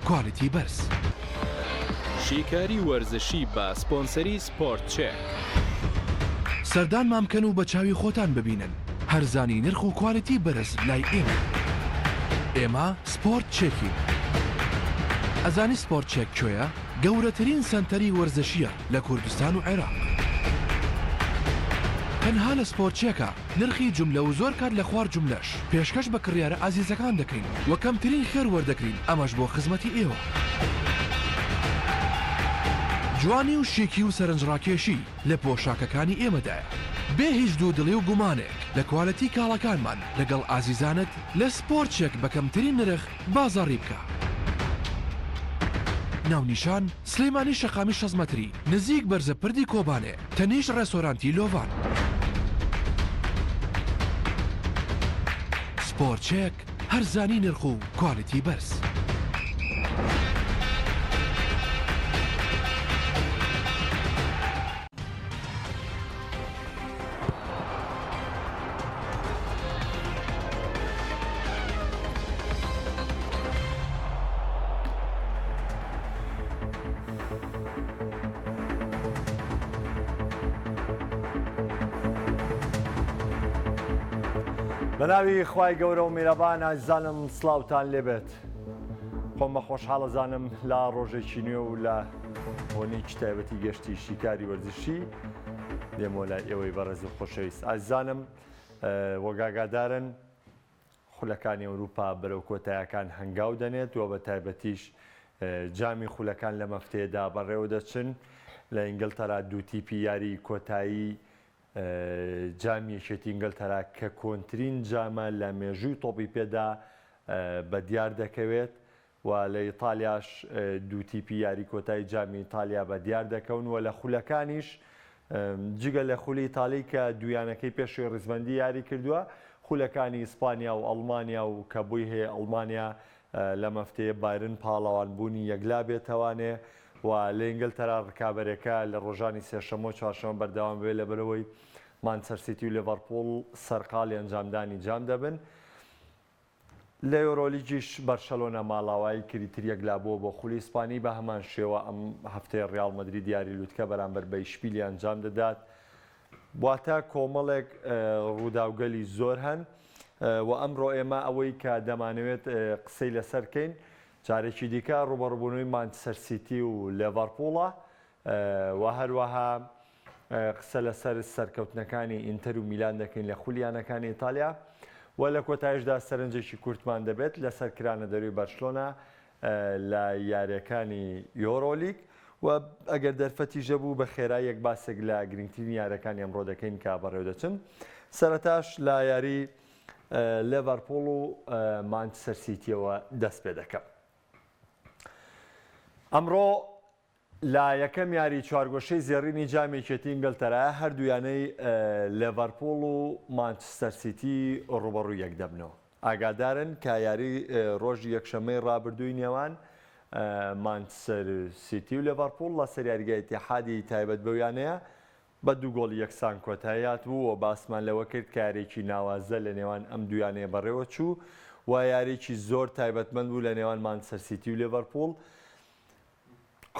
کوالیتی بەرز. شیکاری وەرزشی بە سپۆنسەری سپۆرت چێک. سەردانمان بکەن و بە چاوی خۆتان ببینن. هەرزانی نرخ و کوالیتی بەرز لای ئێمە. ئێمە سپۆرت چێکین. ئەزانی سپۆرت چێک کوێیە؟ گەورەترین سەنتەری وەرزشیە لە کوردستان و عێراق. تەنها لە سپۆرت چێکە نرخی جوملە و زۆر کات لە خوار جوملەش پێشکەش بە کڕیارە ئازیزەکان دەکەین و کەمترین خێر وەردەگرین، ئەمەش بۆ خزمەتی ئێوە. جوانی و شیکی و سەرنجڕاکێشی لە پۆشاکەکانی ئێمەدایە. بێ هیچ دوودڵی و گومانێک لە کواڵەتی کاڵەکانمان لەگەڵ ئازیزانت لە سپۆرت چێک بە کەمترین نرخ بازاڕی بکە. ناونیشان سلەیمانی شەقامی 6 مەتری نزیک بەرزە پردی کۆبانێ، تەنیش ڕێستۆرانتی لۆڤان. سپۆرت چێک هەرزانی نرخ و کوالیتی بەرز. بەناوی خوای گەورە و میرەبان ئازیزانم سڵاوتان لێبێت. خۆم بە خۆشحاڵەزانم لە ڕۆژێکی نوێ و لە بۆنێکی تایبەتی گەشتی شیکاری وەرزشی دێمە لای ئێوەی بەڕێز و خۆشەویست. ئازیزانم وەگاگادارن خولەکانی ئەوروپا بەرەو کۆتاییەکان هەنگاو دەنێت و بە تایبەتیش جامی خولەکان لە مەفتەیەدا بەڕێوە دەچن. لە ئینگلتەرا دوو تیپی یاری کۆتایی جامی یەکێتی ئینگلتەرا کە کۆنترین جامە لە مێژووی تۆپی پێدا بە دیار دەکەوێت و لە ئیتالیاش دوو تیپی یاری کۆتایی جامی ئیتالیا بە دیار دەکەون و لە خولەکانیش جگە لە خولی ئیتالی کە دویانەکەی پێشوی ڕیزبەندی یاری کردووە، خولەکانی ئیسپانیا و ئەڵمانیا و کە بووی هەیە ئەڵمانیا لە مەفتەیە بایرن پاڵەوانبوونی یەکلا بێتەوانێ و لە ئینگلتەرا ڕکابەرەکە لە ڕۆژانی سێشەمە و چوارشەمە بەردەوام بێت لەبەرەوەی مانچستەر سیتی و لیڤەرپوڵ سەرقاڵی ئەنجامدانی جام دەبن. لە یۆرۆلیگیش بەرشەلۆنە ماڵاوایی کریتر یەکلا بووە بۆ خولی ئیسپانی بە هەمان شێوە ئەم هەفتەیە ڕیال مەدرید دیاری لوتکە بەرامبەر بە ئیشپیلی ئەنجام دەدات. بواتە کۆمەڵێک ڕووداوگەلی زۆر هەن و ئەمڕۆ ئێمە ئەوەی کە دەمانەوێت قسەی لەسەر بکەین جارێکی دیکە ڕوبەڕووبوونەوەی مانچستەر سیتی و لیڤەرپوڵە و هەروەها قسە لەسەر سەرکەوتنەکانی ئینتەر و میلان دەکەین لە خولیانەکانی ئیتالیا و لە کۆتایشدا سەرنجێکی کورتمان دەبێت لەسەر کرانە دەروی بەرشلۆنا لە یاریەکانی یۆرۆلیگ و ئەگەر دەرفەتیژە بوو بە خێرا یەک باسێک لە گرنگترین یاریەکانی ئەمڕۆ دەکەین کە بەڕێوە دەچن. سەرەتاش لە یاری لیڤەرپوڵ و مانچستەر سیتیەوە دەست پێ دەکەم. ئەمڕۆ لا یەکەم یاری چوارگۆشەی زێڕینی جامی یەکێتی ئینگلتەرا هەردوویانەی لیڤەرپوڵ و مانچستەر سیتی ڕوبەڕووی یەک دەبنەوە. ئاگادارن کە یاری ڕۆژی یەکشەمەی ڕابردووی نێوان مانچستەر سیتی و لیڤەرپوڵ لە سەر یاریگای ئیتیحادی تایبەت بەویانەیە بە دوو گۆڵی یەکسان کۆتاییات بوو و باسمان لەوە کرد کە یارێکی ناوازە لە نێوان ئەم دویانەیە بەڕێوە چوو و یارێکی زۆر تایبەتمەند بوو لە نێوان مانچستەر سیتی و لیڤەرپوڵ.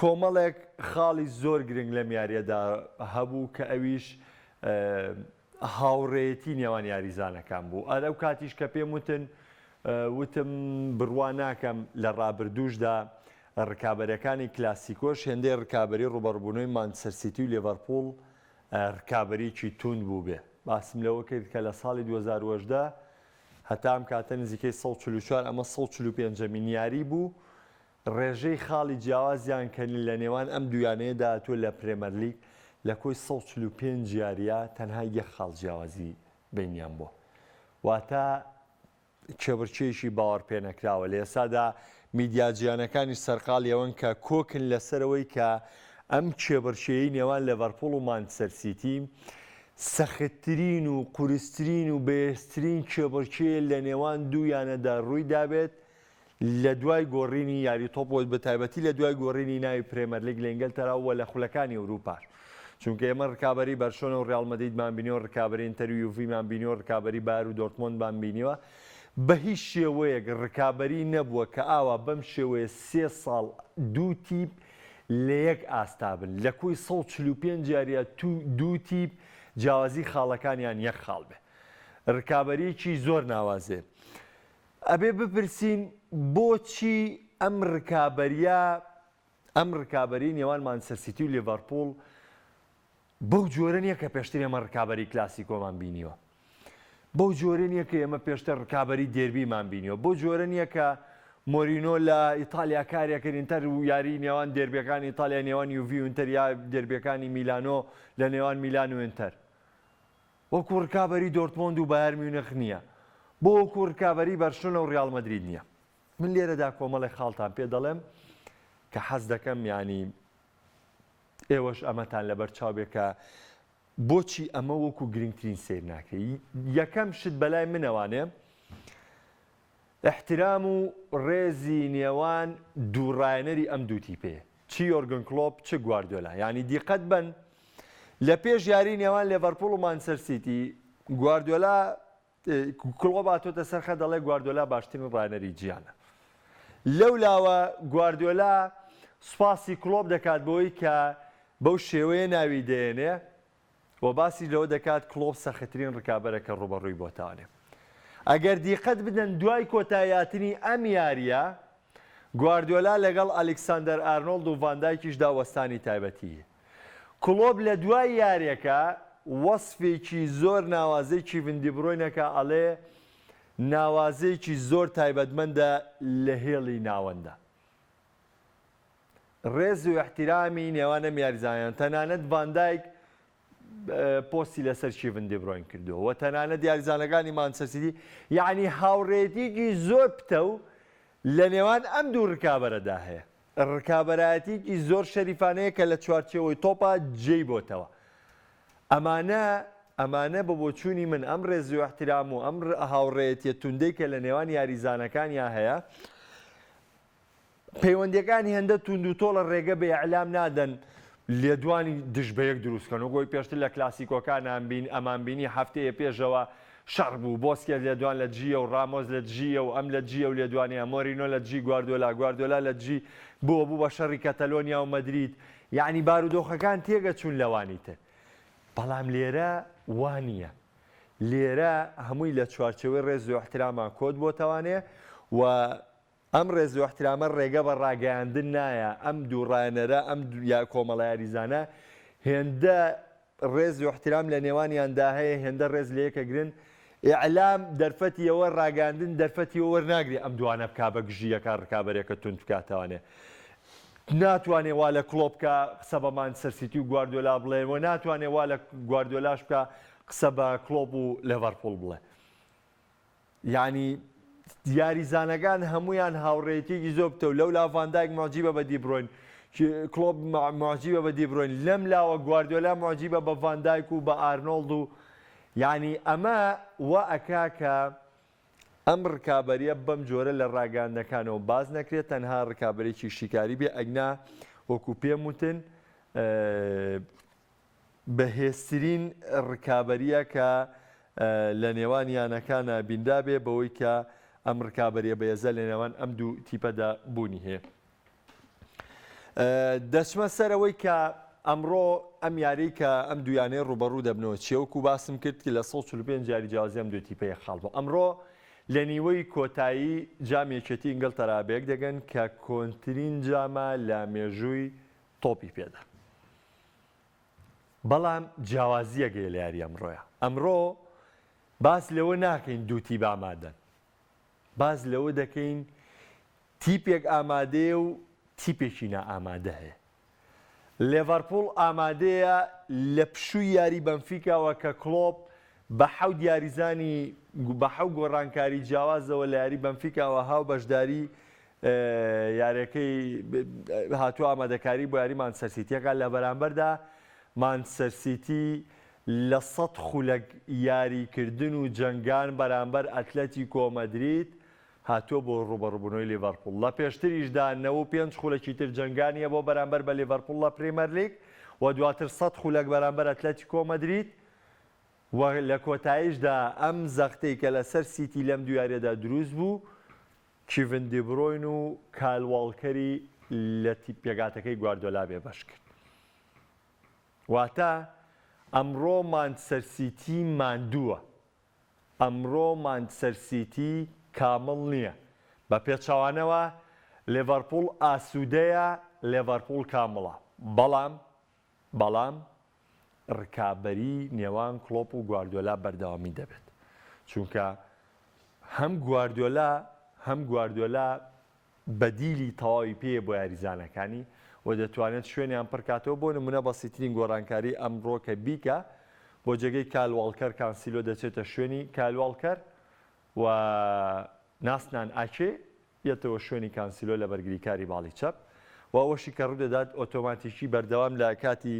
کۆمەڵێک خاڵی زۆر گرنگ لەم یاریەدا هەبوو کە ئەویش هاوڕێیەتی نێوان یاریزانەکان بوو. ئەو کاتیش کە پێم وتم بڕوا ناکەم لە ڕابردووشدا ڕکابەرەکانی کلاسیکۆش هێندەی ڕکابەری ڕوبەڕووبوونەوەی مانچستەر سیتی و لیڤەرپوڵ ڕکابەریکی تون بوو بێ. باسم لەوە کرد کە لە ساڵی 2010 هەتا ئەم کاتە نزیکەی 144 ئەمە 145 یاری بوو. ڕێژەی خاڵی جیاوازیان کەنی لە نێوان ئەم دویانەیەدا تۆ لە پرێمەر لیگ لە کۆی 145 یاریە تەنها یەک خاڵ جیاوازی بینیان بووە. واتە کێبرچێکی باوەڕ پێ نەکراوە. لە ئێستادا میدیاجیانەکانی سەرقاڵی ئەوەن کە کۆکن لەسەرەوەی کە ئەم کێبرچێیی نێوان لیڤەرپوڵ و مانچستەر سیتی سەختترین و قورسترین و بەهێزترین کێبرچێ لە نێوان دوویانەدا ڕووی دابێت لە دوای گۆڕینی یاری تۆپ بە تایبەتی لە دوای گۆڕینی ناوی پرێمەر لیگ لە ئینگلتەراوە لە خولەکانی ئەوروپاش. چونکە ئێمە ڕکابەری بەرشۆنە و ڕیال مەدریدمان بینیوە، ڕکابەری ئینتەر و یوڤیمان بینیوە، ڕکابەری بایر و دۆرتمۆندمان بینیوە. بە هیچ شێوەیەک ڕکابەری نەبووە کە ئاوا بەم شێوەیە 3 ساڵ دوو تیپ لە یەک ئاستا بن لە کوی 145 جاریە دوو تیپ جیاوازی خاڵەکانیان یەک خاڵ بێ ڕکابەریەکی زۆر ناوازێ ئەبێ بپرسین بۆچی ئەم ڕکابەری نێوان مانچستەر سیتی و لیڤەرپوڵ بەو جۆرە نییە کە پێشتر ئێمە ڕکابەری کلاسیکۆمان بینیوە بەو جۆرە نییە کە ئێمە پێشتر ڕکابەری دێربیمان بینیوە بۆ جۆرە نییە کە مۆرینۆ لە ئیتالیا کارێکرد ئینتەر و یاری نێوان دێربیەکانی ئیتالیا نێوان یوڤی و ئینتەر یا دێربیەکانی میلانۆ لە نێوان میلان و ئینتەر وەکو ڕکابەری دۆرتمۆند و بایر میونخ نییە بۆ وەکو ڕکابەری بەرشلۆنە و ڕیال مەدرید نییە من لێرەدا کۆمەڵی خاڵتان پێ دەڵێم کە حەز دەکەم ینی ئێوەش ئەمەتان لەبەر چاوبێت کە بۆچی ئەمە وەکو گرنگترین سیر ناکەی یەکەم شت بەلای منەوانێ احترام و ڕێزی نێوان دووڕایەنەری ئەم دوو تیپەیە چی یۆرگن کلۆپ چ گواردیۆلا ینی دیقەت بن لە پێش یاری نێوان لیڤەرپوڵ و مانچستەر سیتی گواردیۆلا کلۆپ هاتۆتە سەرخە دەڵێ گواردیۆلا باشترین ڕایەنەری جیانە لەولاوە گواردیۆلا سوپاسی کلۆپ دەکات بۆی کە بەو شێوەیە ناوی دێنێ و باسی لەوە دەکات کلۆپ سەختترین ڕکابەرەکە ڕوبەڕووی بۆتانێ ئەگەر دیقەت بدەن دوای کۆتاییاتنی ئەم یاریە گواردیۆلا لەگەڵ ئەلێکساندەر ئارنۆڵد و ڤاندایکیشدا وەستانی تایبەتیە کلۆپ لە دوای یاریەکە وەسفێکی زۆر ناوازەیەکی ڤندی برۆینەکە ئەڵێ ناوازەیەکی زۆر تایبەتمەندە لە هێڵی ناوەندە ڕێز و احتیرامی نێوانە یاریزانیان تەنانەت ڤاندایک پۆستی لەسەر ڤندی برۆین کردووە و تەنانەت یاریزانەکانی مانچستەر سیتی یعنی هاوڕێتیکی زۆر پتە و لە نێوان ئەم دوو ڕکابەرەدا هەیە ڕکابەرایەتیکی زۆر شەریفانەیە کە لە چوارچێوەی تۆپە جێی بۆتەوە ئەمانە بە بۆچوونی من ئەم ڕێز و احترام و ئەم هاوڕێتیە توندەی کە لە نێوان یاریزانەکانیان هەیە پەیوەندیەکانی هەندە توند و تۆڵە ڕێگە بە ئەعلام نادەن لێدوانی دژ بە یەک دروستکەن و گۆی پێشتر لە کلاسیکۆکان ئەمان بینی هەفتەیە پێشەوە شەڕ بوو بۆسکێ لێدوان لە جیە و ڕامۆز لە جیە و ئەم لە جیە و لێدوانیە مۆرینۆ لە جی گواردیۆلا لە جی بوو بە شەڕی کەتەلۆنیا و مەدرید یعنی بارودۆخەکان تێگە چوون لەوانی تر بەڵام لێرە وانە لێرە هەمووی لە چوارچەوەی ڕێز و احترامان کۆت بۆتەوانێ و ئەم ڕێز و احترامە ڕێگە بە ڕاگەیاندن نایە ئەم دوو ڕایەنەرە ئەم کۆمەڵە یاریزانە هێندە ڕێز و احترام لە نێوانیاندا هەیە هێندە ڕێز لە یەکە گرن ئیعلام دەرفەتیەوە ڕاگەاندن دەرفەتیەوە وەرناگری ئەم دوانە بکا بە گژیەکە ڕکابەرێکە تونند بکاتەوانێ ناتوانێ وا لە کلۆپ بکە قسە بە مانچستەر سیتی و گواردیۆلا بڵێ و ناتوانێ وا لە گواردیۆلاش بکە قسە بە کلۆپ و لیڤەرپوڵ بڵێ یعنی یاریزانەکان هەمویان هاوڕێتیێکی زۆر بتە و لەولا ڤاندایک معجیبە بە دی برۆین کلۆپ معجیبە بە دی برۆین لەم لاوە گواردیۆلا معجیبە بە ڤاندایک و بە ئارنۆڵد و یعنی ئەمە وا ئەکا کە ئەم ڕکابەریە بەم جۆرە لە ڕاگەاندنەکانەوە باز نەکرێت تەنها ڕکابەرێکی شیکاری بێ ئەگنا وەکو پێم وتن بەهێزترین ڕکابەریە کە لە نێوان یانەکانە بیندا بێ بەوەی کە ئەم ڕکابەریە بەهێزە لە نێوان ئەم دوو تیپەدا بوونی هەیە دەچمە سەرەوەی کە ئەمڕۆ ئەم یاری کە ئەم دویانەی ڕوبەڕوو دەبنەوە چێوەکو باسم کرد کە لە 145 جاری جیاوازی ئەم دوو تیپەیە خاڵ بوو ئەمڕۆ لە نیوەی کۆتایی جامێکێتی ئینگلتەرا بێک دەگەن کە کۆنترین جامە لە مێژووی تۆپی پێدا بەڵام جیاوازیە گەیە لە یاری ئەمڕۆیە ئەمڕۆ باس لەوە ناکەین دوو تیپ ئامادەن باز لەوە دەکەین تیپێک ئامادەیە و تیپێکی نائامادە هەیە لیڤەرپوڵ ئامادەیە لە پشووی یاری بەنفیکاوە کە کلۆپ بە حەوت یاریزانی بە حەوت گۆڕانکاری جیاوازەوە لە یاری بەنفیکاوە هاو بەشداری یاریەکەی هاتووە ئامادەکاری بۆ یاری مانچستەر سیتیەکە لە بەرامبەردا مانچستەر سیتی لە 100 خولەک یاریکردن و جەنگان بەرامبەر ئەتلەتیکۆ مەدرید هاتووە بۆ ڕوبەڕووبوونەوەی لیڤەرپوڵ لە پێشتریشدا 95 خولەکی تر جەنگانیە بۆ بەرامبەر بە لیڤەرپوڵ لە پرێمەر لیگ و دواتر 100 خولەک بەرامبەر ئەتلەتیکۆ مەدرید و لە کۆتاییشدا ئەم زەختەی کە لەسەر سیتی لەم دوایارێدا دروست بوو کیڤن دی بروین و کایل واڵکەری لە پێگاتەکەی گواردیۆلا بێبەش کرد. واتە ئەمڕۆ مانچستەر سیتی ماندووە، ئەمڕۆ مانچستەر سیتی کامڵ نییە. بە پێچەوانەوە لێڤەرپوڵ ئاسوودەیە، لێڤەرپوڵ کامڵە، بەڵام ڕکابەری نێوان کڵۆپ و گواردیۆلا بەردەوامی دەبێت، چونکە هەم گواردیۆلا بەدیلی تەواوی پێیە بۆ یاریزانەکانی و دەتوانێت شوێنیان پڕکاتەوە. بۆ نمونە بەسیترین گۆڕانکاری ئەمڕۆ کە بیکە بۆ جێگەی کایل واڵکەر کانسیلۆ دەچێتە شوێنی کایل واڵکەر و ناسنان ئاکێ یەتەوە شوێنی کانسیلۆ لە بەرگریکاری باڵی چەپ و ئەوەشی کە ڕوودەدات ئۆتۆماتیکی بەردەوام لە کاتی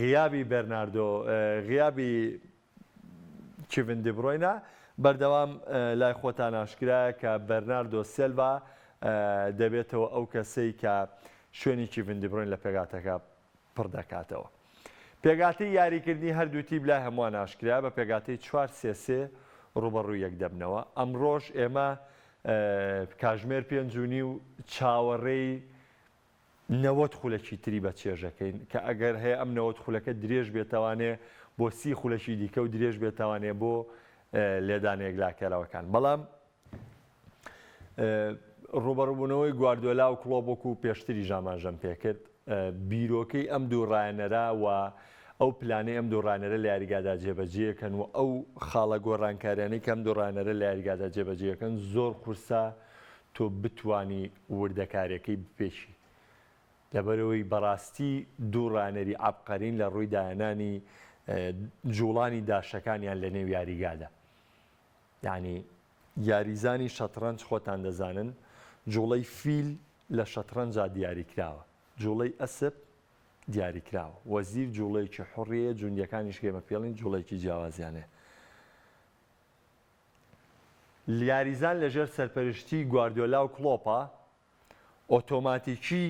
غیابی بەرناردۆ غیابی کیڤن دی بروینە بەردەوام لای خۆتان ئاشکرایە کە بەرناردۆ سیلڤا دەبێتەوە ئەو کەسەی کە شوێنی کیڤن دی بروین لە پێگاتەکە پڕ دەکاتەوە. پێگاتەی یاریکردنی هەردوو تیم لای هەمووان ئاشکرا بە پێگاتەی 4-3 ڕوبەڕووی یەک دەبنەوە. ئەمڕۆژ ئێمە کاژمێر 5.5 و چاوەڕێی 90 خولەکی تری بە چێژەکەین کە ئەگەر هەیە ئەم 90 خولەکە درێژ بێتەوانێ بۆ 30 خولەکی دیکە و درێژ بێتەوانێ بۆ لێدانەیەک لاکەراوەکان. بەڵام ڕوبەڕووبوونەوەی گواردیۆلا و کڵۆب و پێشتری ژاماژەم پێکرد بیرۆکەی ئەم دوو ڕایەنەرە و ئەو پلانەی ئەم دوو ڕایەنەرە لە یاریگادا جێبەجێەکەن و ئەو خاڵە گۆڕانکاریانەی کە ئەم دوو ڕایەنەرە لە یاریگادا جێبەجێەکەن زۆر قورسە تۆ بتوانی وردەکاریەکەی بپێشی لەبەرەوەی بەڕاستی دوو ڕایەنەری عەبقەرین لە ڕووی داهێنانی جوڵانی داشەکانیان لە نێو یاریگادا. یعنی یاریزانی شەترەنج خۆتان دەزانن جوڵەی فیل لە شەترەنجا دیاریکراوە، جوڵەی ئەسپ دیاریکراوە، وەزیر جوڵەیەکی حوڕیە، جوندیەکانیش گێمە پێڵین جوڵەیەکی جیاوازیانێ. یاریزان لەژێر سەرپەرشتی گواردیۆلا و کڵۆپە ئۆتۆماتیکی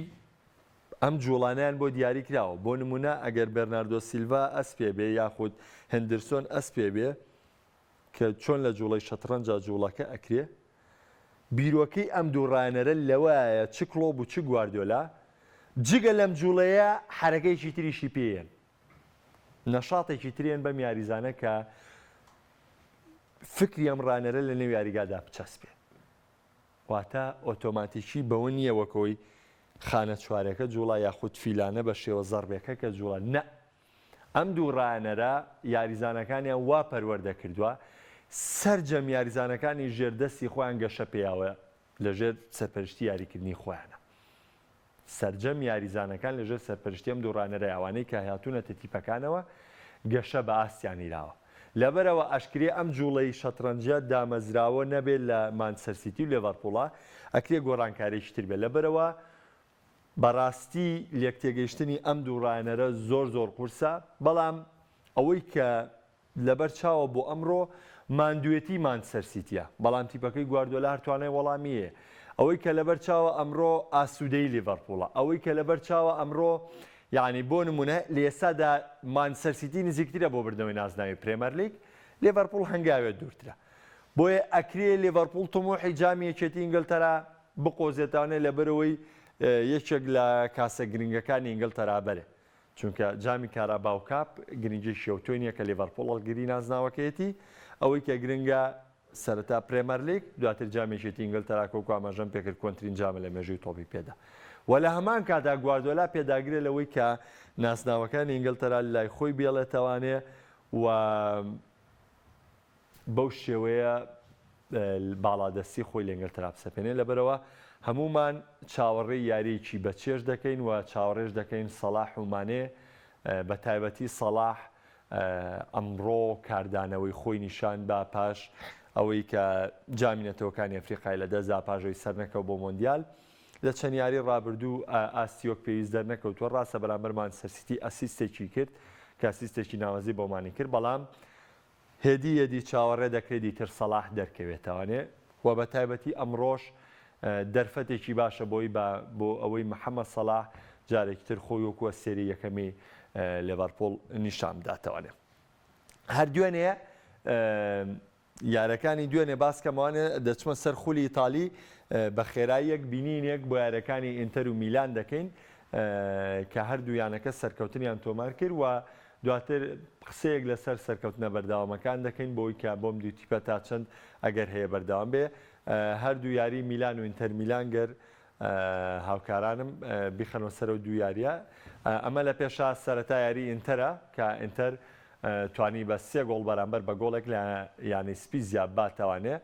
ئەم جوڵانیان بۆ دیاری کراوە. بۆ نمونە ئەگەر بەرناردۆ سیلڤا ئەس پێ بێ یاخود هەندرسۆن ئەس پێ بێ کە چۆن لە جوڵەی شەترەنجا جوڵەکە ئەکرێ بیرۆکەی ئەم دوو ڕایەنەرە لەوەیە چ کڵۆب و چ گواردیۆلا جگە لەم جوڵەیە حرەکەیەکی تریشی پێیەن، نەشاتێکی ترێن بەم یاریزانە کە فکری ئەم ڕایەنەرە لە نێو یاریگادا بچەسپێ. واتە ئۆتۆماتیکی بەوە نییە وەکەوەی خانە چوارەکە جوڵا یاخود فیلانە بە شێوە زەڕبێکە کە جوڵە نە. ئەم دوو ڕایەنەرە یاریزانەکانیان وا پەروەردە کردووە سەرجەم یاریزانەکانی ژێردەستی خۆیان گەشە پێیاوە لەژێر سەرپەرشتی یاریکردنی خۆیانە. سەرجەم یاریزانەکان لەژێر سەرپەرشتی ئەم دوو ڕایەنەرە ئەوانەی کە هاتوونەتە تیپەکانەوە گەشە بە ئاستیان ایراوە. لەبەرەوە ئەشکرێ ئەم جوڵەی شەترەنجە دامەزراوە نەبێت لە مانچستەر سیتی و لێڤەرپوڵە ئەکرێ گۆڕانکاریەکی تر بێت. لەبەرەوە بەڕاستی لێکتێگەیشتنی ئەم دوو ڕایەنەرە زۆر قورسە، بەڵام ئەوەی کە لەبەر چاوە بۆ ئەمڕۆ ماندوێتی مانچستەر سیتیە، بەڵام تیپەکەی گواردیۆلا هەرتوانای وەڵامیە. ئەوەی کە لەبەر چاوە ئەمڕۆ ئاسوودەی لێڤەرپوڵە، ئەوەی کە لەبەر چاوە ئەمڕۆ یعنی بۆ نمونە لە ئێستادا مانچستەر سیتی نزیکترە بۆ بردنەوەی نازناوی پرێمەر لیگ، لێڤەرپوڵ هەنگاوێت دوورترە. بۆیە ئەکرێ لێڤەرپوڵ تەمۆحی جامی یەکێتی ئینگلتەرا بقۆزێتوانێت لەبەرەوەی یەکێک لە کاسە گرنگەکانی ئینگلتەرا بەرێ، چونکە جامی کاراباو کاپ گرنگی شێوتۆی نییە کە لێڤەرپوڵ هەڵگری نازناوەکەیەتی، ئەوەی کە گرنگە سەرەتا پرێمەر لیگ دواتر جامێکێتی ئینگلتەرا کە ئاماژەم پێکرد کۆنترین جامە لە مێژووی تۆپی پێدا. و لە هەمان کاتا گواردیۆلا پێداگرێت لەوەی کە ناسناوەکانی ئینگلتەرا لای خۆی بێڵێتەوانێ و بەو شێوەیە باڵادەستی خۆی لە ئینگلتەرا بسەپێنێ. لەبەرەوە هەمومان چاوەڕێی یاریەکی بەچێژ دەکەین و چاوەڕێژ دەکەین سەلاح و مانێ، بە تایبەتی سەلاح ئەمڕۆ کاردانەوەی خۆی نیشان با پاش ئەوەی کە جامی نەتەوەکانی ئەفریقای لە دەستدا پاژەوەی سەر نەکەوت بۆ مۆندیال لە چەند یاری ڕابردوو ئاستیۆک پێویست دەرنەکەوتووە. ڕاستە بەرامبەر مانچستەر سیتی ئەسیستێکی کرد کە ئەسیستێکی ناوەزی بۆمانی کرد، بەڵام هێدی چاوەڕێ دەکرێت دیتر سەلاح دەرکەوێتەوانێ و بە تایبەتی ئەمڕۆژ دەرفەتێکی باشە بۆ ئەوەی محەممەد سەلاح جارێکی تر خۆی وەکووە سێری یەکەمی لێڤەرپوڵ نیشان بداتەوانێ. هەر دوێنێ یارەکانی دوێنێ باسکەمانە دەچمە سەر خولی ئیتالی بە خێراییەک بینینێک بۆ یارەکانی ئینتەر و میلان دەکەین کە هەردوویانەکە سەرکەوتنیان تۆمار کرد و دواتر قسەیەک لەسەر سەرکەوتنە بەرداوامەکان دەکەین بۆی کە بۆم دیوتیپە تا چەند ئەگەر هەیە بەرداوام بێ هەردوو یاری میلان و ئینتەر میلان گەر هاوکارانم بیخەنەوە سەر و دوو یاریە ئەمە لە پێشا سەرەتا یاری ئینتەرە کە ئینتەر توانی بە 3 گۆڵ بەرامبەر بە گۆڵێک لە یانی سپی زیاد باتەوانێ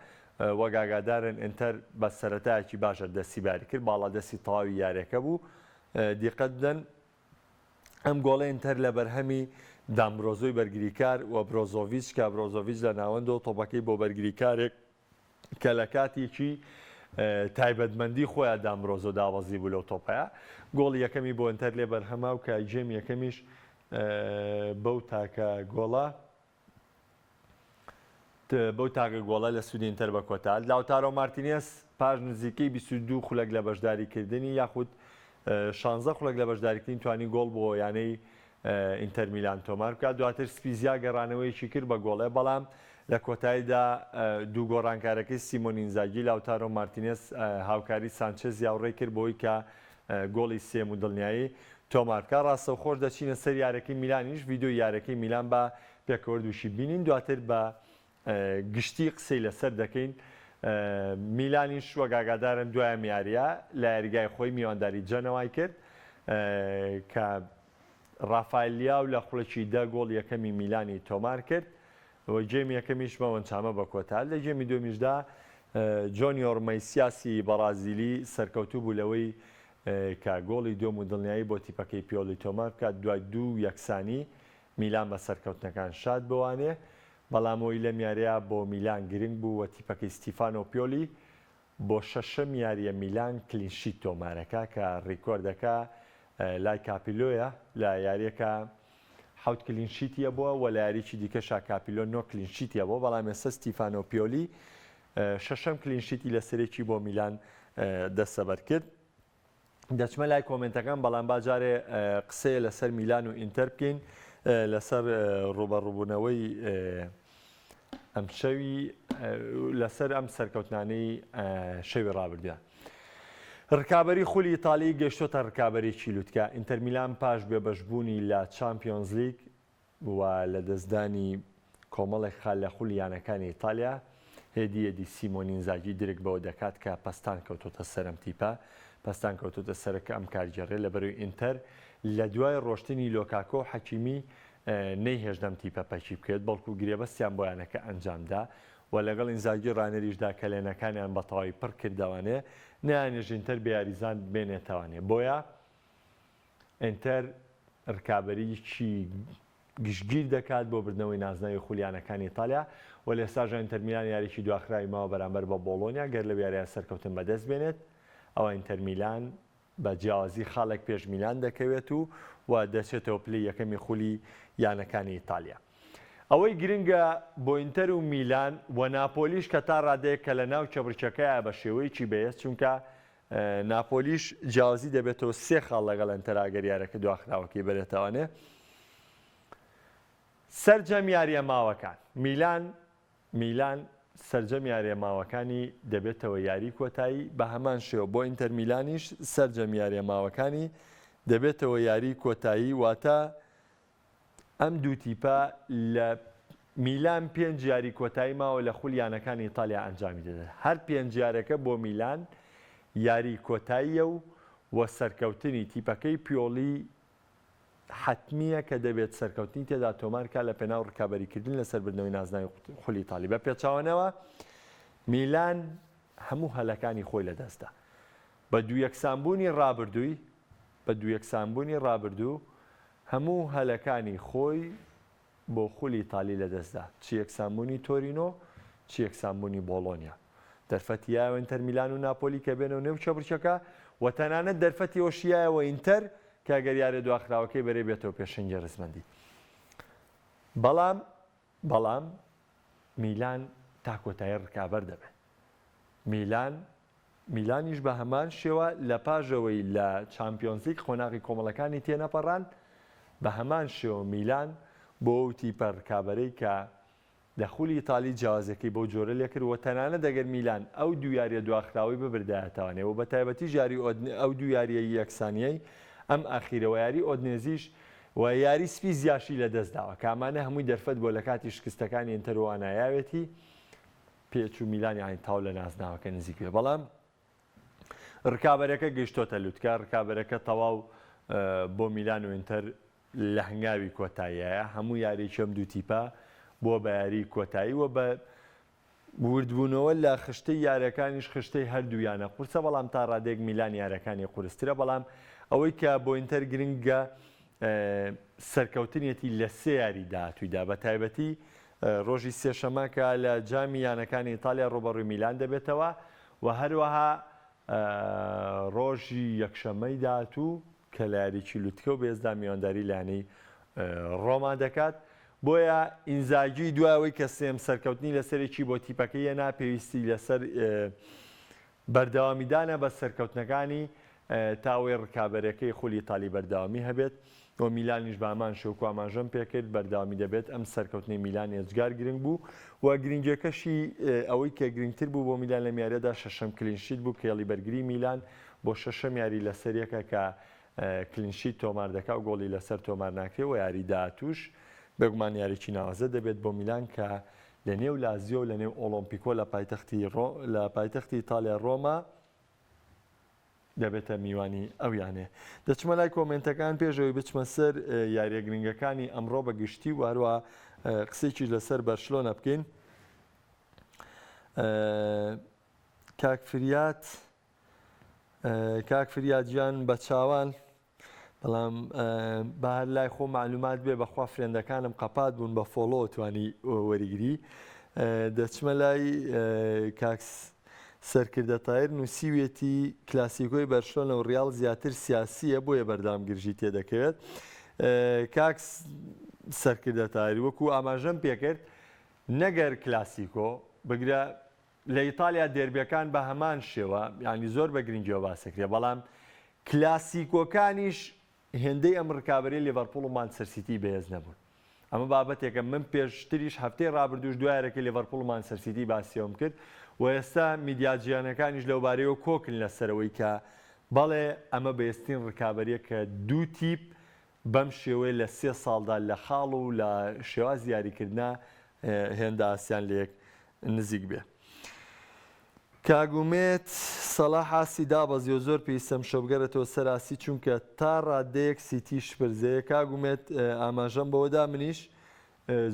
وەگاگادارن ئینتەر بە سەرەتایەکی باشە دەستی باری کرد باڵا دەستی تەواوی یاریەکە بوو دیقەت بدەن ئەم گۆڵە ئینتەر لە بەرهەمی دامبرۆزۆی بەرگریکار و برۆزۆڤیچ کە برۆزۆڤیچ لە ناوەندەوە تۆپەکەی بۆ بەرگریکارێک کە لە کاتێکی تایبەتمەندی خۆیان دامبرۆزۆ داوەزی بوو لەو تۆپەیە گۆڵ یەکەمی بۆ ئینتەر لێ بەرهەما و کە جێم یەکەمیش بەو تاکە گۆڵە لە سوودی ئینتەر بە کۆتا لاوتارۆ مارتینێز پاش نزیکەی 22 خولەک لە بەشداریکردنی یاخود 16 خولەک لە بەشداریکردنی توانی گۆڵ بۆ یانەی ئینتەر میلان تۆمار بکات دواتر سپیزیا گەڕانەوەیکی کرد بە گۆڵێ بەڵام لە کۆتاییدا دوو گۆڕانکارەکەی سیمۆن ئینزاگی لاوتارۆ مارتینێز هاوکاری سانچێز یاوڕێ کرد بۆی کە گۆڵی سێم و دڵنیایی تۆمارکە ڕاستە خۆش دەچینە سەر یارەکەی میلانیش ڤیدۆی یارەکەی میلان بە پێکەوەردوشی بینین دواتر بە گشتی قسەی لەسەر دەکەین میلانیش وەگاگادارن دوایە یاریە لە یاریگای خۆی میوانداری جەنەوای کرد کە ڕافایلیاو لە خوڵەکی 10 گۆڵ یەکەمی میلانی تۆمار کرد جێمی یەکەمیش مەوەنچامە بە کۆتا لە جێمی دومیشدا جۆنیۆر مەیسیاسی بەرازیلی سەرکەوتوو بوو لەوەی کە گۆڵی دۆم و دڵنیایی بۆ تیپەکەی پیۆلی تۆمار بکات دوای 2 یەکسانی میلان بە سەرکەوتنەکان شاد بوانێ بەڵامەوەی لەم یاریە بۆ میلان گرنگ بوو وە تیپەکەی ستیفانۆ پیۆلی بۆ 6ەم یاریە میلان کلینشیت تۆمارەکە کە ڕیکۆردەکە لای کاپیلۆیە لە یاریەکە 7 کلینشیتیە بووە و لە یاریی دیکەشا کاپیلۆ 9 کلینشیتیە بۆ بەڵام ئێستا ستیفانۆ پیۆلی 6ەم کلینشیتی لە سەرێکی بۆ میلان دەستەبەر کرد دەچمە لای کۆمنتەکان بەڵام باجارێ قسەیە لەسەر میلان و ئینتەر بکەین لەسەر ڕوبەڕووبوونەوەی ئەم شەوی لەسەر ئەم سەرکەوتنانەی شەوی ڕابردووە ڕکابەری خولی ئیتالی گەشتۆتە ڕکابەرێکی لووتکە ئینتەر میلان پاش بێبەشبوونی لە چامپیۆنز لیگ و لە دەستدانی کۆمەڵێک خال لە خولیانەکانی ئیتالیا هێدیەدی سیمۆن ئینزاگی درک بەوە دەکات کە پەستان کەوتۆتە سەرم تیپە پەستان کەوتۆتە سەرەکە ئەم کارگەڕێ لە بەروی ئینتەر لە دوای ڕۆشتنی لۆکاکۆ حەکیمی نەیهێشتەم تیپە پەکی بکرێت بەڵکو گرێبەستیان بۆیانەکە ئەنجامدا و لەگەڵ ئینزاگی ڕانەریشدا کە لێنەکانیان بە تەواوی پڕ کردوانێ نەیانێژ ئینتەر بە یاریزان بێنێتەوانێ بۆیە ئینتەر ڕکابەریکی گشتگیر دەکات بۆ بردنەوەی نازناوی خولیانەکانی ئیتالیا و لە ئێستاژە ئینتەر میلان یاریکی دواخراوی ماوە بەرامبەر بە بۆڵۆنیا گەر لە یاریە سەرکەوتن بەدەست بێنێت ئەوە ئینتەر میلان بە جیاوازی خاڵێک پێش میلان دەکەوێت و دەچێتەوە پلەی یەکەمی خولی یانەکانی ئیتالیا ئەوەی گرنگە بۆ ئینتەر و میلان و ناپۆلیش کە تا ڕادەیە کە لە ناو چەبرچەکەیە بە شێوەیەکی بەهێز چونکە ناپۆلیش جیاوازی دەبێتەوە 3 خاڵ لەگەڵ ئینتەر یارەکە دواخراوەکەی بێتەوانێ سەرجەم یاریە ماوەکان میلان سەرجەم یاریە ماوەکانی دەبێتەوە یاری کۆتایی بە هەمان شێوە بۆ ئینتەر میلانیش سەرجەم یاریە ماوەکانی دەبێتەوە یاری کۆتایی واتە ئەم دوو تیپە لە میلان 5 یاری کۆتایی ماوە لە خولیانەکانی ئیتالیا ئەنجامی دەدات هەر 5 یارەکە بۆ میلان یاری کۆتاییە و سەرکەوتنی تیپەکەی پیۆلی حتمیە کە دەبێت سەرکەوتنی تێدا تۆمارکە لە پێناو ڕکابەریکردن لەسەر بردنەوەی نازناوی خولی ئیتالی بە پێچاوانەوە میلان هەموو هەلەکانی خۆی لەدەستدا بە دوو یەکسانبوونی ڕابردوو هەموو هەلەکانی خۆی بۆ خولی ئیتالی لەدەستدا چی یەکسانبوونی تۆرینۆ چی یەکسانبوونی بۆڵۆنیا دەرفەتیایەوە ئینتەر میلان و ناپۆلی کە بێنەوە نێو چەبرچەکە و تەنانەت دەرفەتی ئەوشیایەوە ئینتەر کە گەر یارە دواخراوەکەی بەرێ بێتەوە پێشەنگی ڕزمەندی بەڵام میلان تا کۆتایی ڕکابەر دەبێت میلانیش بە هەمان شێوە لە پاژەوەی لە چامپیۆنز لیگ خۆناغی کۆمەڵەکانی تێنەپەڕان بە هەمان شێوە میلان بۆ ئەو تیپە ڕکابەرەی کە لە خولی ئیتالی جیاوازەکەی بۆ جۆرە لێ کردووە تەنانەت دەگەر میلان ئەو دو یاریە دواخراوی ببردایەتەوانێەوە بە تایبەتی ژاری ئەو دو یاریە یەکسانیەی ئەم ئاخیرەوە یاری ئۆدنێزیش و یاری سپی زیاشی لە دەستداوە کامانە هەمووی دەرفەت بۆ لە کاتی شکستەکانی ئینتەرۆوانایاوێتی پێچ و میلان یانی تاو لە نازناوەکە نزیک بێ بەڵام ڕکابەرەکە گەیشتۆتە لووتکە ڕکابەرەکە تەواو بۆ میلان و ئینتەر لە هەنگاوی کۆتاییە هەموو یاریی دوو تیپە بۆ بە یاری کۆتایی و بە وردبوونەوە لە خشتەی یاریەکانیش خشتەی هەردوویانە قورسە بەڵام تا ڕادێک میلان یاریەکانی قورسترە بەڵام ئەوەی کە بۆ ئینتەر گرنگە سەرکەوتنیەتی لە سێ یاری داهاتوویدا بە تایبەتی ڕۆژی سێشەمەکە لە جامی یانەکانی ئیتالیا ڕۆبەڕووی میلان دەبێتەوە و هەروەها ڕۆژی یەکشەمەی داهاتوو کە لە یاریی لووتکە و بێزدا میوانداری لانەی ڕۆما دەکات بۆیە ئینزاگی دوایەوەی کە سێم سەرکەوتنی لەسەرێکی بۆ تیپەکەی هێنا پێویستی لەسەر بەردەوامیدانە بە سەرکەوتنەکانی تاوێ ڕکابەرەکەی خولی ئیتالی بەردەوامی هەبێت بۆ میلانیش بامان شەوکو ئاماژەم پێکرد بەردەوامی دەبێت ئەم سەرکەوتنی میلان ێجگار گرنگ بوو و گرنگەکەشی ئەوەی کە گرنگتر بوو بۆ میلان لە میارەدا شەشەم کلینشیت بوو کێڵی بەرگری میلان بۆ شەشەم یاری لەسەرەکە کە کلینشیت تۆمار دەکا و گۆڵی لەسەر تۆمار ناکرێت و یاری داهاتووش بێگومان یاریی ناوازە دەبێت بۆ میلان کە لە نێو لازیۆ و لە نێو ئۆلۆمپیکۆ لە پایتەختی ئیتالیا ڕۆما دەبێتە میوانی ئەویانێ دەچمە لای کۆمنتەکان پێشەوەی بچمە سەر یاریە گرنگەکانی ئەمڕۆ بە گشتی و هەروە قسێکی لەسەر بەرشلۆنە بکەین کاک فریات گیان بە چاوان بەڵام بە هەر لای خۆ معلومات بێ بەخوا فرێندەکانم قەپات بوون بە فۆلۆ توانی وەریگری دەچمە لای کاکس سەرکردە تایر نووسیوێتی کلاسیکۆی بەرشلۆنە و ڕیاڵ زیاتر سیاسیە بۆیە بەردامگرژی تێدەکەوێت کاکس سەرکردە تایر وەکو ئاماژەم پێکرد نەگەر کلاسیکۆ بگرە لە ئیتالیا دێربیەکان بە هەمان شێوە ینی زۆر بە گرنگیەوە باسەکرێ بەڵام کلاسیکۆکانیش هێندەی ئەم ڕکابەری لیڤەرپوڵ و مانچستەر سیتی بەهێز نەبوون ئەمە بابەتێکە من پێشتریش هەفتەی ڕابردوش دوایارەکە لیڤەرپوڵ و مانچستەر سیتی باسیەوەم کرد و ئێستا میدیاجییانەکانیش لەوبارەیەوە کۆکن لەسەرەوەی کە بەڵێ ئەمە بەێستین ڕکابەریە کە دوو تیپ بەم شێوەیە لە 3 ساڵدا لە خاڵ و لە شێواز یاریکردنا هێندە ئاسیان لەیەک نزیک بێ کاگومێت سەڵاح ئاسی دابەزی و زۆر پێویستەم شەوگەرێتەوە سەراسی چونکە تا ڕادەیەک سیتیش پرزەیە کاگومێت ئاماژەم بەوەدا منیش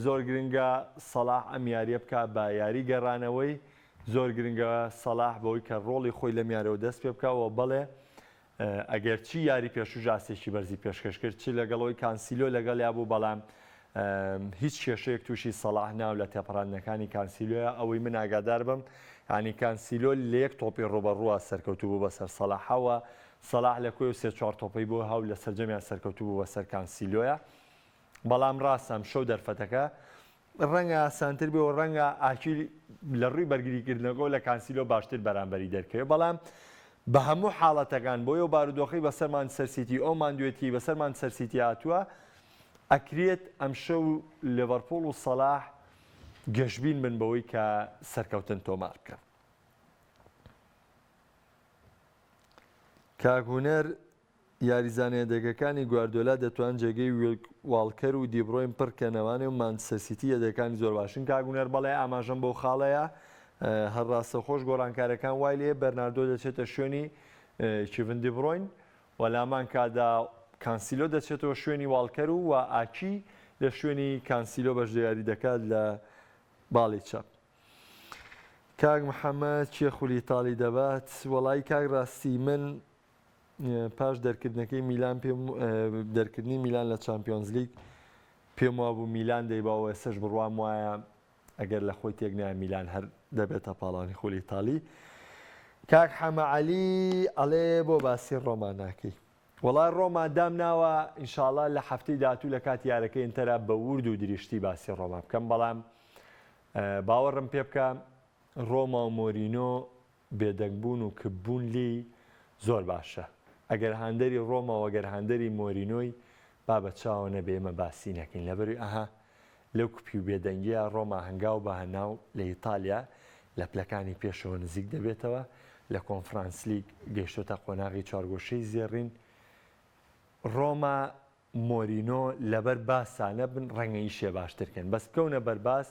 زۆر گرنگە سەڵاح ئەم یاریە بکە بە یاری گەڕانەوەی زۆر گرنگە سەڵاح بەوەی کە ڕۆڵی خۆی لە میارەوە دەست پێ بکەوە بەڵێ ئەگەر چی یاری پێشوو ئاسێکی بەرزی پێشکەش کرد چی لەگەڵەوەی کانسیلۆ لەگەڵ یا بوو بەڵام هیچ کێشەیەک تووشی سەڵاح ناو لە تێپەڕاندنەکانی کانسیلۆیە ئەوەی من ئاگادار بم ینی کانسیلۆ لە یەک تۆپی ڕۆبەڕووە سەرکەوتوو بوو بەسەر سەڵاحەوە سەڵاح لە کۆی 3-4 تۆپەی بۆ هەو لە سەرجەمیان سەرکەوتوو بوو بەسەر کانسیلۆیە بەڵام ڕاستەم شەو دەرفەتەکە ڕەنگە ئاسانتر بێ و ڕەنگە ئاکی لە ڕووی بەرگریکردنەوە لە کانسیلۆ باشتر بەرامبەری دەرکەوێت بەڵام بە هەموو حاڵەتەکان بۆیە و بارودۆخی بەسەر مانچستەر سیتی ئەو ماندوێتی بەسەر مانچستەر سیتی هاتووە ئەکرێت ئەم شەو لیڤەرپوڵ و سەڵاح گەشتبین بن بەوەی کە سەرکەوتن تۆمار بکەن. کاکهونەر یاریزانێدەگەکانی گواردۆلا دەتوان جێگەی واڵکەر و دیبڕۆین پڕکەنەوانێ و مانچستەر سیتی یەدەکانی زۆر باشن کاکهونەر بەڵێ ئاماژەم بەو خاڵەیە هەر ڕاستە خۆش گۆڕانکارەکان وای لێ بەرناردۆ دەچێتە شوێنی کیڤن دیبڕۆین و لامان کادا کانسیلۆ دەچێتەوە شوێنی واڵکەر و ئاکی لە شوێنی کانسیلۆ بەشدەیاری دەکات لە باڵی چاپ. کاک محەممەد چیە خولی ئیتالی دەبات وەڵی کاک ڕاستی من پاش دەرکردنەکەی میلان دەرکردنی میلان لە چامپیۆنز لیگ پێم وا بوو میلان دەیباوە ئێسش بڕوام وایە ئەگەر لە خۆی تێکنای میلان هەر دەبێتە پاڵانی خولی ئیتالی. کاک حەمەعەلی ئەڵێ بۆ باسی ڕۆما ناکەی وەڵای ڕۆما دام ناوە ئینشاڵڵا لە هەفتەی داهاتوو لە کاتی یارەکەی ئینتەرا بە ورد و دریشتی باسی ڕۆما بکەم بەڵام باوەڕم پێ بکە ڕۆما و مۆرینۆ بێدەنگبوون و کببوون لی زۆر باشە ئەگەر هەندەری ڕۆما و ئەگەر هەندەری مۆرینۆی با بە چاوە نەبێ ئێمە باسی نەکەین لەبەروی ئەها لەو کوپی و بێدەنگیە ڕۆما هەنگاو بە هەناو لە ئیتالیا لە پلەکانی پێشەوە نزیک دەبێتەوە لە کۆنفرانس لیگ گەیشتۆتە قۆناغی چوارگۆشەی زێڕین ڕۆما مۆرینۆ لەبەر باسانە بن ڕەنگە ئیشێ باشترکەن بەس بکەونە بەرباس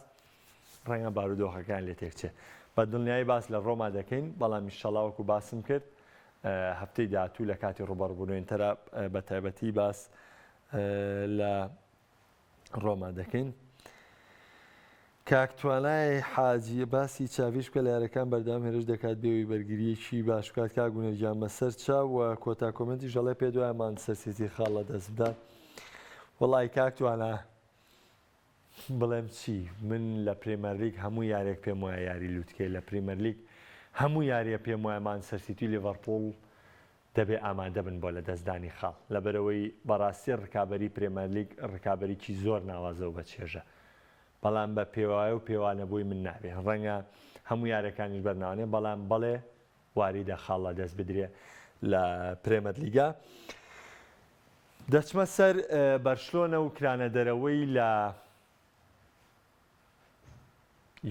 ڕەنگە بارودۆخەکان لێ تێکچێت بە دڵنیایی باس لە ڕۆما دەکەین بەڵام ئینشەڵاوەکو باسم کرد هەفتەی داهاتوو لە کاتی ڕوبەڕبوونەوەین تەرە بە تایبەتی باس لە ڕۆما دەکەین کاکتوانای حاجی باسی چاویش بکە لە یارەکان بەردەوام هێرش دەکات بێەوەی بەرگریەکی باش بکات کاگونەرجان بەسەر چاو و کۆتا کۆمنتی ژەڵێ پێ دوایمان سەرسێتی خاڵ لە دەست بدات وەڵی کاکتوانە بڵێم چی من لە پرێمەر لیگ هەموو یارێک پێم وایە یاری لوتکێ لە پرێمەر لیگ هەموو یاریە پێم وایەمان سەرسیتی لیڤەرپوڵ دەبێ ئامادە بن بۆ لە دەستدانی خاڵ لەبەرەوەی بەڕاستی ڕکابەری پرێمەر لیگ ڕکابەریکی زۆر ناوازە و بەچێژە بەڵام بە پێوایە و پێوانەبووی من نابێ ڕەنگە هەموو یارەکانیش بەرناوانێ بەڵام بەڵێ واریدە خاڵە دەست بدرێ لە پرێمەر لیگە دەچمە سەر بەرشلۆنە و کرانە دەرەوەی لە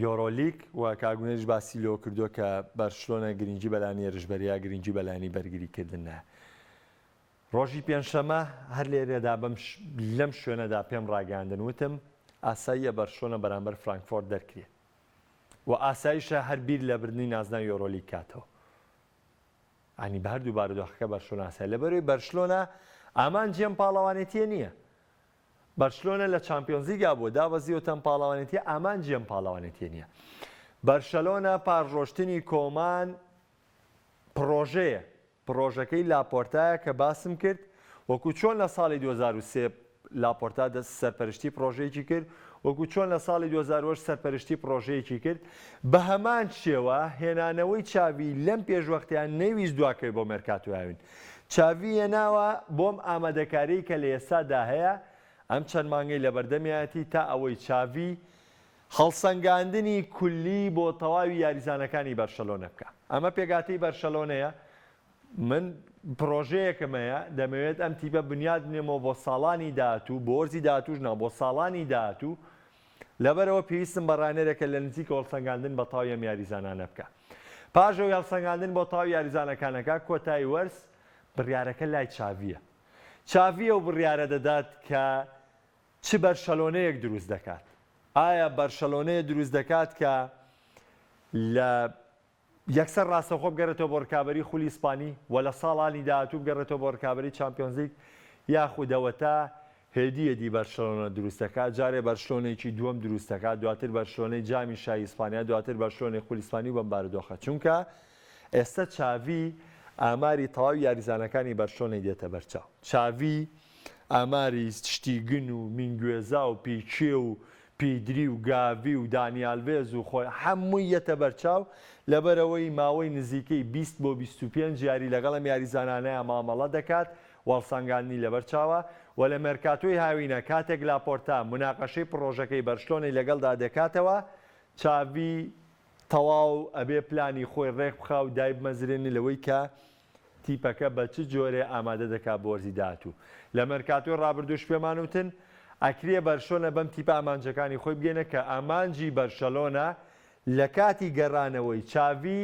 یۆرۆلیگ و کاگونێش باسی لۆ کردووە کە بەرشلۆنە گرنگی بەلانی ێرشبەریا گرنگی بەلانی بەرگریکردنە ڕۆژی پێنجشەمە هەر لێرەدا لەم شوێنەدا پێم ڕاگەاندن وتم ئاساییە بەرشلۆنە بەرامبەر فرانکفۆرت دەرکرێت و ئاساییشە هەر بیر لە بردننی نازناو یۆرۆلیگ کاتەوە ئانی بە هەردوو بارودۆخەکە بەرشلۆنە ئاسایی لەبەرەوەی بەرشلۆنە ئامانجیەم پاڵەوانێتیە نییە بەرشلۆنە لە چامپیۆنز لیگا بۆ داوەزیوەتەم پاڵەوانێتیە ئامانجیەم پاڵەوانێتیە نییە بەرشەلۆنە پاڕۆشتنی کۆمان پرۆژەیە پرۆژەکەی لاپۆرتایە کە باسم کرد وەکو چۆن لە ساڵی 2023 لاپۆرتا دەست سەرپەرشتی پرۆژەیەکی کرد وەکو چۆن لە ساڵی 2008 سەرپەرشتی پرۆژەیەکی کرد بە هەمان شێوە هێنانەوەی چاوی لەم پێشوەختیان نەویست دواکەی بۆ مێرکاتۆیاوین چاوی هێناوە بۆم ئامادەکاری کە لە ئێستادا هەیە ئەم چەند مانگەی لە بەردەمیەتی تا ئەوەی چاوی هەڵسەنگاندنی کولی بۆ تەواوی یاریزانەکانی بەرشەلۆنە بکە ئەمە پێگاتەی بەرشەلۆنەیە من پرۆژەیەکمەیە دەمەوێت ئەم تیپە بنیاد بنێمەوە بۆ ساڵانی داهاتوو بۆ وەرزی داهاتووژنا بۆ ساڵانی داهاتوو لەبەرەوە پێویستم بە ڕانێرێکە لە نزیکە هەڵسەنگاندن بە تەواوی ئەم یاریزانانە بکە پاژەوەی هەڵسەنگاندن بۆ تەواوی یاریزانەکانەکە کۆتایی وەرز بڕیارەکە لای چاویە چاویە و بڕیارە دەدات کە چ بەرشەلۆنەیەک دروست دەکات ئایا بەرشەلۆنەیە دروست دەکات کە لە یەکسەر ڕاستەخۆ بگەڕێتەوە بۆ ڕکابەری خولی ئیسپانی و لە ساڵانی داهاتوو بگەڕێتەوە بۆ ڕکابەری چامپیۆنز لیگ یاخودەوەتا هێدیەدی بەرشەلۆنە دروست دەکات جارێ بەرشلۆنێکی دووەم دروست دەکات دواتر بەرشلۆنەی جامی شای ئیسپانیا دواتر بەرشلۆنەی خولی ئیسپانی و بەم بارودۆخە چونکە ئێستا چاوی ئاماری تەواوی یاریزانەکانی بەرشلۆنەی دێتە بەرچاو چاوی ئاماری شتیگن و مینگوێزا و پیچێ و پیدری و گاوی و دانیالڤێز و خۆی هەمووی یەتە بەرچاو لەبەرەوەی ماوەی نزیکەی 20 بۆ 25 یاری لەگەڵم یاریزانانەیە مامەڵە دەکات وەڵسەنگاندنی لەبەرچاوە و لە مەرکاتۆی هاوینە کاتێک لاپۆرتا مناقەشەی پرۆژەکەی بەرشلۆنەی لەگەڵدا دەکاتەوە چاوی تەواو ئەبێ پلانی خۆی ڕێک بخا و دای بمەزرێنی لەوەی کە تیپەکە بە چ جۆرێ ئامادە دەکات بۆ وەرزی داهاتوو لە مەرکاتۆی ڕابردووش پێمان وتن ئەکرێ بەرشلۆنە بەم تیپە ئامانجەکانی خۆی بگەێنە کە ئامانجی بەرشەلۆنە لە کاتی گەڕانەوەی چاوی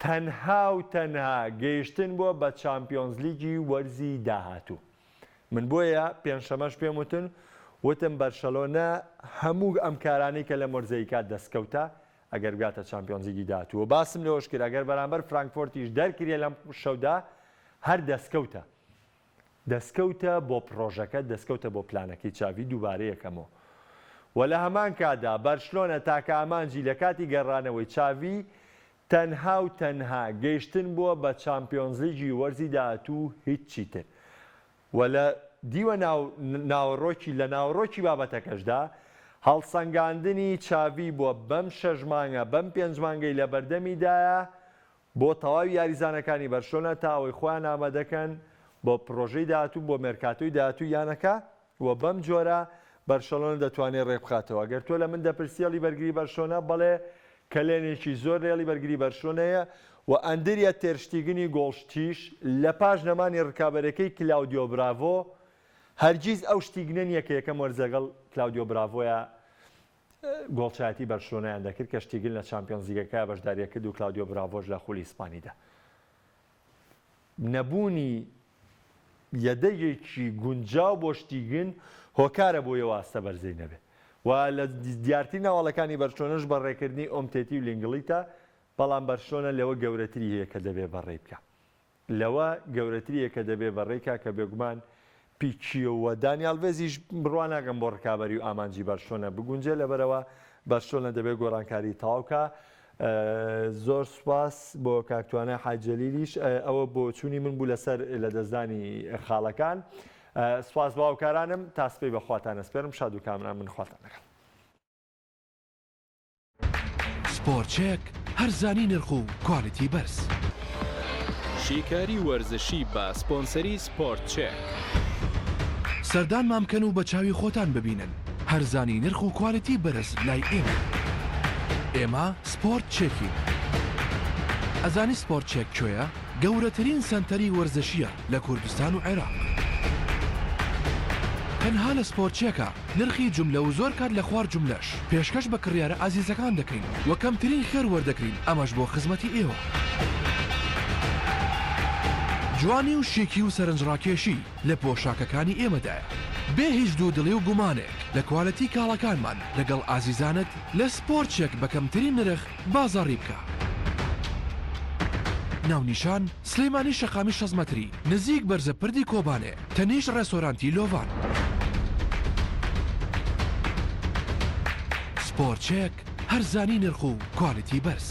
تەنها و تەنها گەیشتن بووە بە چامپیۆنز لیگی وەرزی داهاتوو من بۆیە پێنجشەمەش پێم وتم بەرشەلۆنە هەموو ئەم کارانەی کە لە مۆرزەی کات دەستکەوتە ئەگەر بگاتە چامپیۆنز لیگی داهاتووە باسم لەوەش کرد ئەگەر بەرامبەر فرانکفۆرتیش دەرکرێ لەم شەودا هەر دەستکەوتە بۆ پرۆژەکە دەستکەوتە بۆ پلانەکەی چاوی دووبارە یەکەمەوە و لە هەمان کادا بەرشلۆنە تاکە ئامانجی لە کاتی گەڕانەوەی چاوی تەنها و تەنها گەیشتن بووە بە چامپیۆنز لیگی وەرزی داهاتوو هیچی تر و لە دیوە ناوەڕۆکی بابەتەکەشدا هەڵسەنگاندنی چاوی بۆ بەم 6 مانگە بەم 5 مانگەی لە بەردەمیدایە بۆ تەواوی یاریزانەکانی بەرشلۆنە تا ئەوەی خۆیان ئامادەکەن بۆ پرۆژەی داهاتوو بۆ مێرکاتۆی داهاتوو یانەکە و بەم جۆرە بەرشەلۆنە دەتوانێت ڕێک بخاتەوە گەر تۆ لە من دەپرسیێڵی بەرگری بەرشلۆنە بڵێ کەلێنێکی زۆر ڕێڵی بەرگری بەرشلۆنەیە و ئەندریە تێرشتیگنی گۆڵشتیش لە پاش نەمانی ڕکابەرەکەی کلاودیۆ براڤۆ هەرگیز ئەو شتیگنە نییە کە یەکەم وەرزەگەڵ کلاودیۆ براڤۆیە گۆڵچایەتی بەرشلۆنەیان دەکرد کە شتیگل لە چامپیۆنز لیگەکە بەشداریە کرد و کلاودیۆ براڤۆش لە خولی ئیسپانیدا. نەبوونی یەدەیەکی گونجاو بۆ شتیگن هۆکارە بۆ یەواستە بەرزەی نەبێ و لە دیارتی ناوەڵەکانی بەرشلۆنەش بەڕێکردنی ئۆمتێتی و لینگلیتە، بەڵام بەرشلۆنە لەوە گەورەتری هەیە کە دەبێ بەڕێ بکە، لەوە گەورەتریە کە دەبێ بەڕێکا کە بێگومان پیچیەوە دانیالڤێزیش بڕوان ناگەم بۆ ڕکابەری و ئامانجی بەرشلۆنە بگونجێ، لەبەرەوە بەرشلۆنە دەبێت گۆڕانکاری تاوکە. زۆر سوپاس بۆ کاکتوانە حاجەلیلیش ئەوە بۆ چوونی من بوو لەسەر لە دەستدانی خاڵەکان. سوپاس باوکارانم، تاسپەی بەخواتان ئەسپێرم، شاد و کامران من خواتان لەگەڵ. سپۆرتچێک هەرزانی نرخ و کوالیتی بەرز. شیکاری وەرزشی بە سپۆنسەری سپۆرت چێک. سەردان مامکەن و بە چاوی خۆتان ببینن هەرزانی نرخ و کوالیتی بەرز لای ئێمە. ئێمە سپۆرت چێکین. ئەزانی سپۆرت چێک کوێیە؟ گەورەترین سنتەری وەرزشیە لە کوردستان و عێراق. تەنها لە سپۆرت چێکە نرخی جوملە و زۆر کات لە خوار جوملەش پێشکەش بە کڕیارە ئازیزەکان دەکەین و کەمترین خێر وەردەکرین، ئەمەش بۆ خزمەتی ئێوە. جوانی و شێکی و سەرنجڕاکێشی لە پۆشاکەکانی ئێمەدایە، بێ هیچ دوودڵی و گومانێک لە کوالەتی کاڵەکانمان لەگەڵ ئازیزانت لە سپۆرت چێک بە کەمترین نرخ بازاڕی بکە. ناونیشان سلەیمانی شەقامی 6 مەتری نزیک بەرزە پردی کۆبانێ، تەنیش ڕێستۆرانتی لۆڤان. سپۆرت چێک هەرزانی نرخ و کوالیتی بەرز.